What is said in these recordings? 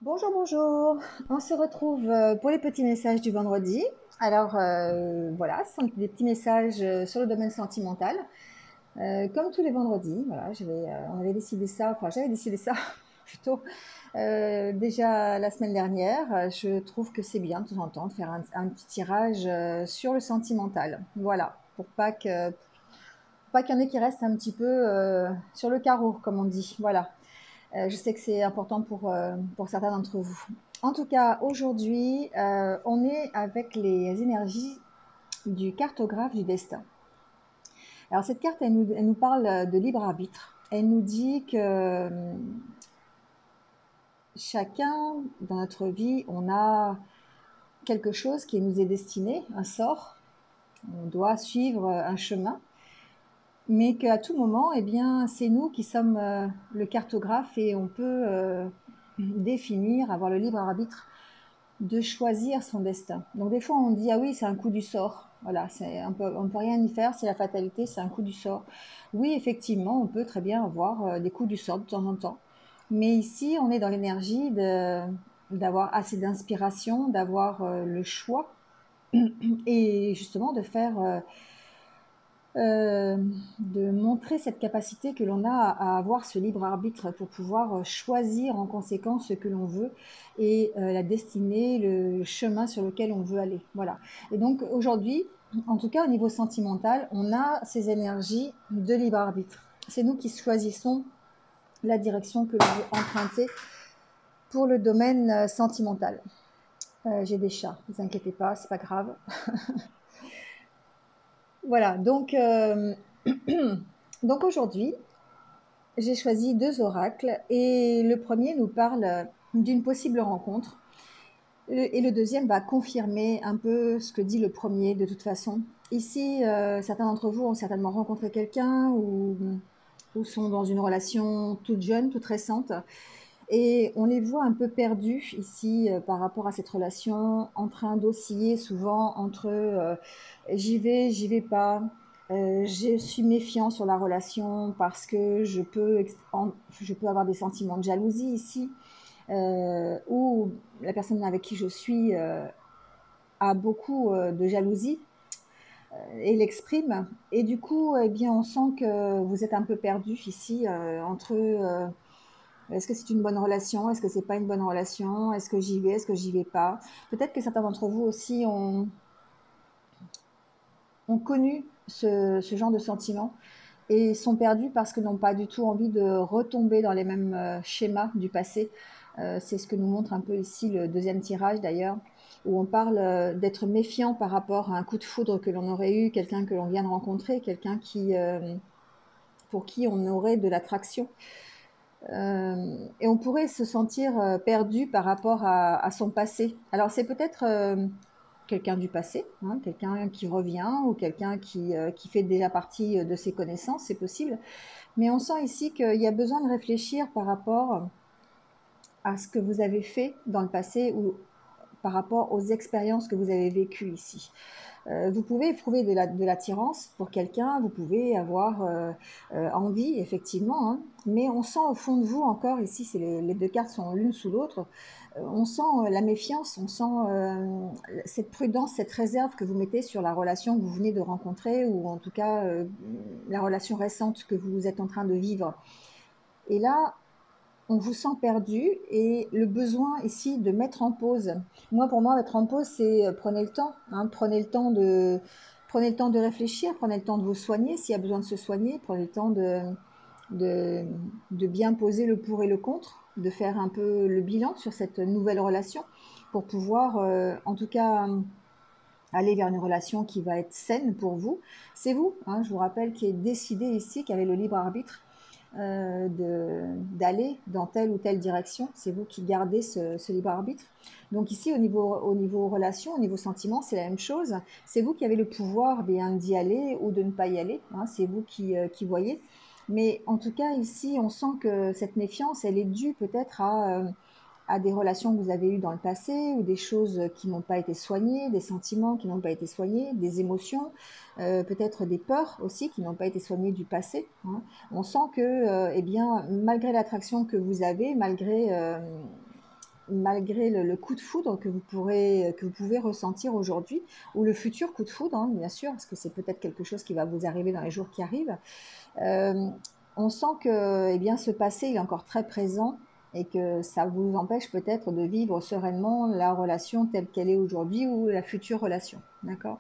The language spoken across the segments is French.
Bonjour, bonjour. On se retrouve pour les petits messages du vendredi. Alors voilà, ce sont des petits messages sur le domaine sentimental. Comme tous les vendredis, voilà, on avait décidé ça, enfin j'avais décidé ça plutôt déjà la semaine dernière. Je trouve que c'est bien de temps en temps de faire un petit tirage sur le sentimental. Voilà, pour pas qu'il y en ait qui restent un petit peu sur le carreau, comme on dit. Voilà. Je sais que c'est important pour certains d'entre vous. En tout cas, aujourd'hui, on est avec les énergies du cartographe du destin. Alors cette carte, elle nous parle de libre arbitre. Elle nous dit que chacun, dans notre vie, on a quelque chose qui nous est destiné, un sort. On doit suivre un chemin, mais qu'à tout moment, eh bien, c'est nous qui sommes le cartographe et on peut définir, avoir le libre arbitre de choisir son destin. Donc des fois on dit ah oui c'est un coup du sort, voilà, on peut rien y faire, c'est la fatalité, c'est un coup du sort. Oui effectivement on peut très bien avoir des coups du sort de temps en temps, mais ici on est dans l'énergie d'avoir assez d'inspiration, d'avoir le choix et justement de montrer cette capacité que l'on a à avoir ce libre arbitre pour pouvoir choisir en conséquence ce que l'on veut et la destinée, le chemin sur lequel on veut aller. Voilà. Et donc aujourd'hui, en tout cas au niveau sentimental, on a ces énergies de libre arbitre. C'est nous qui choisissons la direction que l'on veut emprunter pour le domaine sentimental. J'ai des chats, ne vous inquiétez pas, c'est pas grave. Voilà, donc aujourd'hui, j'ai choisi deux oracles et le premier nous parle d'une possible rencontre et le deuxième va confirmer un peu ce que dit le premier de toute façon. Ici, certains d'entre vous ont certainement rencontré quelqu'un ou sont dans une relation toute jeune, toute récente et on les voit un peu perdus ici par rapport à cette relation, en train d'osciller souvent entre j'y vais pas, je suis méfiant sur la relation parce que je peux avoir des sentiments de jalousie ici, ou la personne avec qui je suis a beaucoup de jalousie et l'exprime. Et du coup, eh bien, on sent que vous êtes un peu perdu ici entre est-ce que c'est une bonne relation, est-ce que c'est pas une bonne relation, est-ce que j'y vais, est-ce que j'y vais pas. Peut-être que certains d'entre vous aussi ont connu ce genre de sentiments et sont perdus parce qu'ils n'ont pas du tout envie de retomber dans les mêmes schémas du passé. C'est ce que nous montre un peu ici le deuxième tirage d'ailleurs, où on parle d'être méfiant par rapport à un coup de foudre que l'on aurait eu, quelqu'un que l'on vient de rencontrer, quelqu'un pour qui on aurait de l'attraction. Et on pourrait se sentir perdu par rapport à son passé. Alors c'est peut-être quelqu'un du passé, hein, quelqu'un qui revient ou quelqu'un qui fait déjà partie de ses connaissances, c'est possible. Mais on sent ici qu'il y a besoin de réfléchir par rapport à ce que vous avez fait dans le passé ou par rapport aux expériences que vous avez vécues ici. Vous pouvez éprouver de l'attirance pour quelqu'un, vous pouvez avoir envie, effectivement, hein, mais on sent au fond de vous encore, ici les deux cartes sont l'une sous l'autre, on sent la méfiance, on sent cette prudence, cette réserve que vous mettez sur la relation que vous venez de rencontrer ou en tout cas la relation récente que vous êtes en train de vivre. Et là, on vous sent perdu et le besoin ici de mettre en pause. Moi, pour moi, mettre en pause, c'est prenez le temps, hein, prenez le temps de réfléchir, prenez le temps de vous soigner s'il y a besoin de se soigner, prenez le temps de, de bien poser le pour et le contre, de faire un peu le bilan sur cette nouvelle relation pour pouvoir, en tout cas, aller vers une relation qui va être saine pour vous. C'est vous, hein, je vous rappelle, qui est décidé ici, qui avez le libre arbitre d'aller dans telle ou telle direction. C'est vous qui gardez ce libre arbitre. Donc ici, au niveau relation, au niveau sentiment, c'est la même chose. C'est vous qui avez le pouvoir bien d'y aller ou de ne pas y aller. Hein, c'est vous qui voyez. Mais en tout cas, ici, on sent que cette méfiance, elle est due peut-être à des relations que vous avez eues dans le passé ou des choses qui n'ont pas été soignées, des sentiments qui n'ont pas été soignés, des émotions, peut-être des peurs aussi qui n'ont pas été soignées du passé. Hein. On sent que, eh bien, malgré l'attraction que vous avez, malgré malgré le coup de foudre que vous pouvez ressentir aujourd'hui, ou le futur coup de foudre, hein, bien sûr, parce que c'est peut-être quelque chose qui va vous arriver dans les jours qui arrivent. On sent que eh bien, ce passé est encore très présent et que ça vous empêche peut-être de vivre sereinement la relation telle qu'elle est aujourd'hui ou la future relation. D'accord?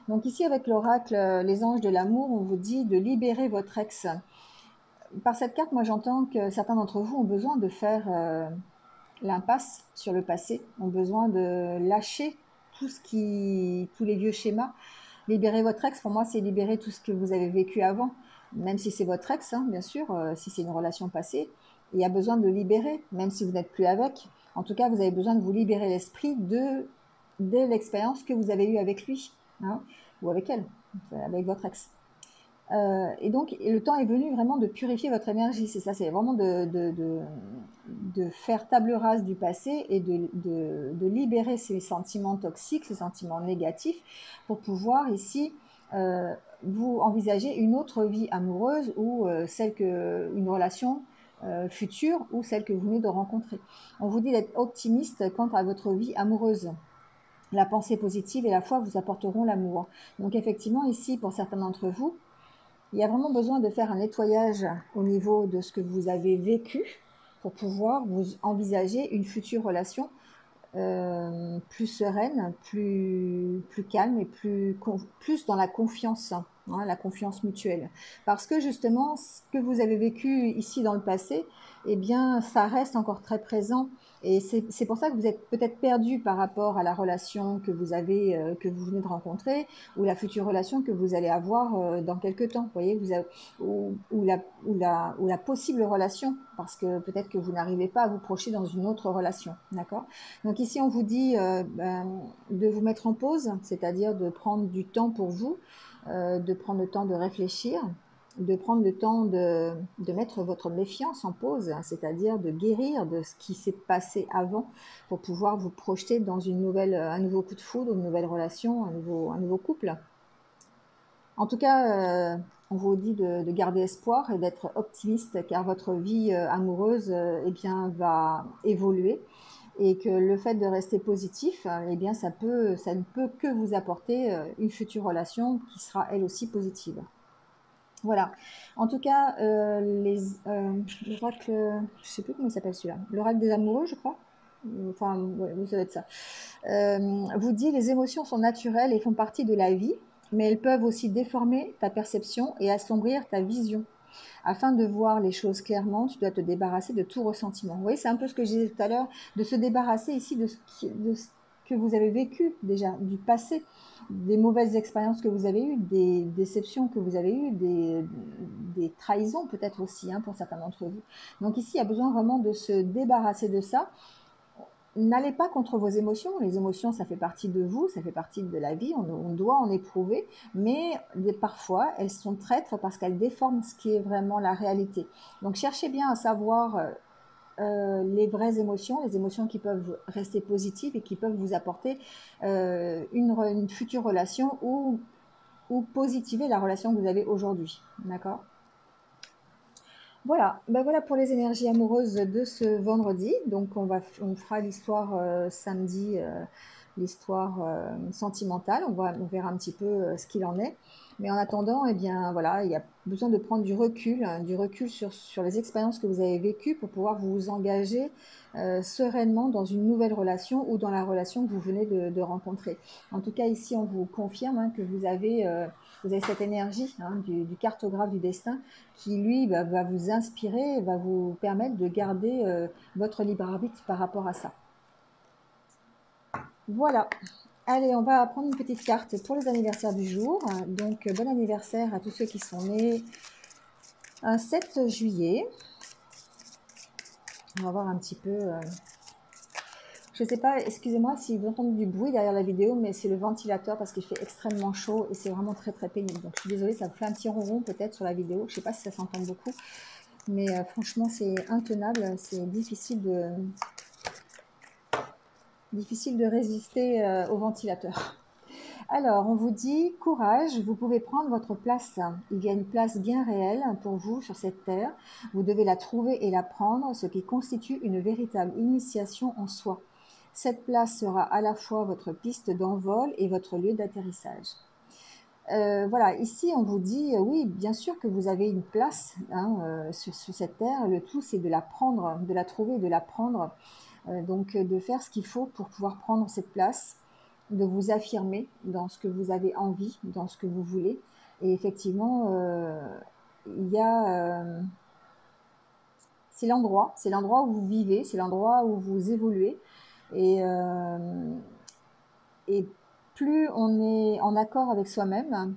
Donc ici, avec l'oracle, les anges de l'amour, on vous dit de libérer votre ex. Par cette carte, moi j'entends que certains d'entre vous ont besoin de faire l'impasse sur le passé, ont besoin de lâcher tous les vieux schémas. Libérer votre ex, pour moi, c'est libérer tout ce que vous avez vécu avant, même si c'est votre ex, hein, bien sûr, si c'est une relation passée. Il y a besoin de libérer, même si vous n'êtes plus avec. En tout cas, vous avez besoin de vous libérer l'esprit de l'expérience que vous avez eue avec lui, hein, ou avec elle, avec votre ex. Et donc, le temps est venu vraiment de purifier votre énergie. C'est ça, c'est vraiment de faire table rase du passé et de libérer ces sentiments toxiques, ces sentiments négatifs, pour pouvoir ici vous envisager une autre vie amoureuse ou une relation future ou celle que vous venez de rencontrer. On vous dit d'être optimiste quant à votre vie amoureuse. La pensée positive et la foi vous apporteront l'amour. Donc effectivement, ici, pour certains d'entre vous, il y a vraiment besoin de faire un nettoyage au niveau de ce que vous avez vécu pour pouvoir vous envisager une future relation plus sereine, plus calme et plus dans la confiance, hein, la confiance mutuelle. Parce que justement, ce que vous avez vécu ici dans le passé, eh bien, ça reste encore très présent. Et c'est pour ça que vous êtes peut-être perdu par rapport à la relation que vous avez, que vous venez de rencontrer, ou la future relation que vous allez avoir dans quelques temps. Vous voyez, ou la possible relation, parce que peut-être que vous n'arrivez pas à vous projeter dans une autre relation. D'accord? Donc ici, on vous dit de vous mettre en pause, c'est-à-dire de prendre du temps pour vous, de prendre le temps de réfléchir, de prendre le temps de mettre votre méfiance en pause, hein, c'est-à-dire de guérir de ce qui s'est passé avant pour pouvoir vous projeter dans un nouveau coup de foudre, une nouvelle relation, un nouveau couple. En tout cas, on vous dit de garder espoir et d'être optimiste car votre vie amoureuse eh bien, va évoluer et que le fait de rester positif, eh bien, ça ne peut que vous apporter une future relation qui sera elle aussi positive. Voilà. En tout cas, l'oracle, je ne sais plus comment il s'appelle celui-là, l'oracle des amoureux, je crois. Enfin, ouais, ça doit être ça. Vous dit les émotions sont naturelles et font partie de la vie, mais elles peuvent aussi déformer ta perception et assombrir ta vision. Afin de voir les choses clairement, tu dois te débarrasser de tout ressentiment. Vous voyez, c'est un peu ce que je disais tout à l'heure, de se débarrasser ici de ce que vous avez vécu déjà, du passé, des mauvaises expériences que vous avez eues, des déceptions que vous avez eues, des trahisons peut-être aussi hein, pour certains d'entre vous. Donc ici, il y a besoin vraiment de se débarrasser de ça. N'allez pas contre vos émotions. Les émotions, ça fait partie de vous, ça fait partie de la vie. On doit en éprouver, mais parfois, elles sont traîtres parce qu'elles déforment ce qui est vraiment la réalité. Donc, cherchez bien à savoir les vraies émotions, les émotions qui peuvent rester positives et qui peuvent vous apporter une future relation ou positiver la relation que vous avez aujourd'hui. D'accord ? Voilà, ben voilà pour les énergies amoureuses de ce vendredi. Donc on fera l'histoire samedi, l'histoire sentimentale. On verra un petit peu ce qu'il en est. Mais en attendant, eh bien voilà, il y a besoin de prendre du recul, hein, sur les expériences que vous avez vécues pour pouvoir vous engager sereinement dans une nouvelle relation ou dans la relation que vous venez de rencontrer. En tout cas, ici, on vous confirme hein, que vous avez cette énergie hein, du cartographe du destin qui, lui, va vous inspirer, va vous permettre de garder votre libre arbitre par rapport à ça. Voilà. Allez, on va prendre une petite carte pour les anniversaires du jour. Donc, bon anniversaire à tous ceux qui sont nés un 7 juillet. On va voir un petit peu... Je ne sais pas, excusez-moi si vous entendez du bruit derrière la vidéo, mais c'est le ventilateur parce qu'il fait extrêmement chaud et c'est vraiment très très pénible. Donc je suis désolée, ça vous fait un petit ronron peut-être sur la vidéo. Je ne sais pas si ça s'entend beaucoup, mais franchement c'est intenable, c'est difficile de résister au ventilateur. Alors, on vous dit courage, vous pouvez prendre votre place. Il y a une place bien réelle pour vous sur cette terre. Vous devez la trouver et la prendre, ce qui constitue une véritable initiation en soi. Cette place sera à la fois votre piste d'envol et votre lieu d'atterrissage. Voilà, ici on vous dit, oui, bien sûr que vous avez une place hein, sur cette terre. Le tout, c'est de la prendre, de la trouver, de la prendre. Donc, de faire ce qu'il faut pour pouvoir prendre cette place, de vous affirmer dans ce que vous avez envie, dans ce que vous voulez. Et effectivement, il y a, c'est l'endroit où vous vivez, c'est l'endroit où vous évoluez. Et, et plus on est en accord avec soi-même,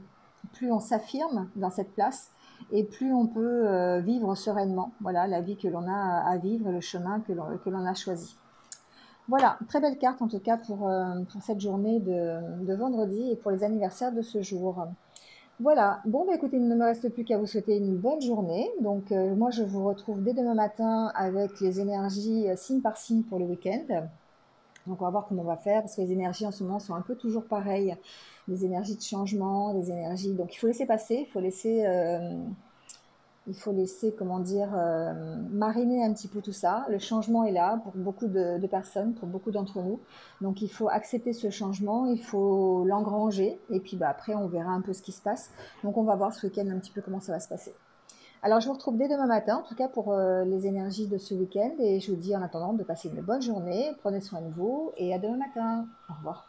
plus on s'affirme dans cette place et plus on peut vivre sereinement. Voilà, la vie que l'on a à vivre, le chemin que l'on a choisi. Voilà, très belle carte en tout cas pour cette journée de vendredi et pour les anniversaires de ce jour. Voilà, bon bah écoutez, il ne me reste plus qu'à vous souhaiter une bonne journée. Donc moi je vous retrouve dès demain matin avec les énergies signe par signe pour le week-end. Donc on va voir comment on va faire parce que les énergies en ce moment sont un peu toujours pareilles. Des énergies de changement, des énergies... Donc il faut laisser passer, il faut laisser, comment dire, mariner un petit peu tout ça. Le changement est là pour beaucoup de personnes, pour beaucoup d'entre nous. Donc il faut accepter ce changement, il faut l'engranger. Et puis bah, après, on verra un peu ce qui se passe. Donc on va voir ce week-end un petit peu comment ça va se passer. Alors je vous retrouve dès demain matin, en tout cas pour les énergies de ce week-end. Et je vous dis en attendant de passer une bonne journée. Prenez soin de vous et à demain matin. Au revoir.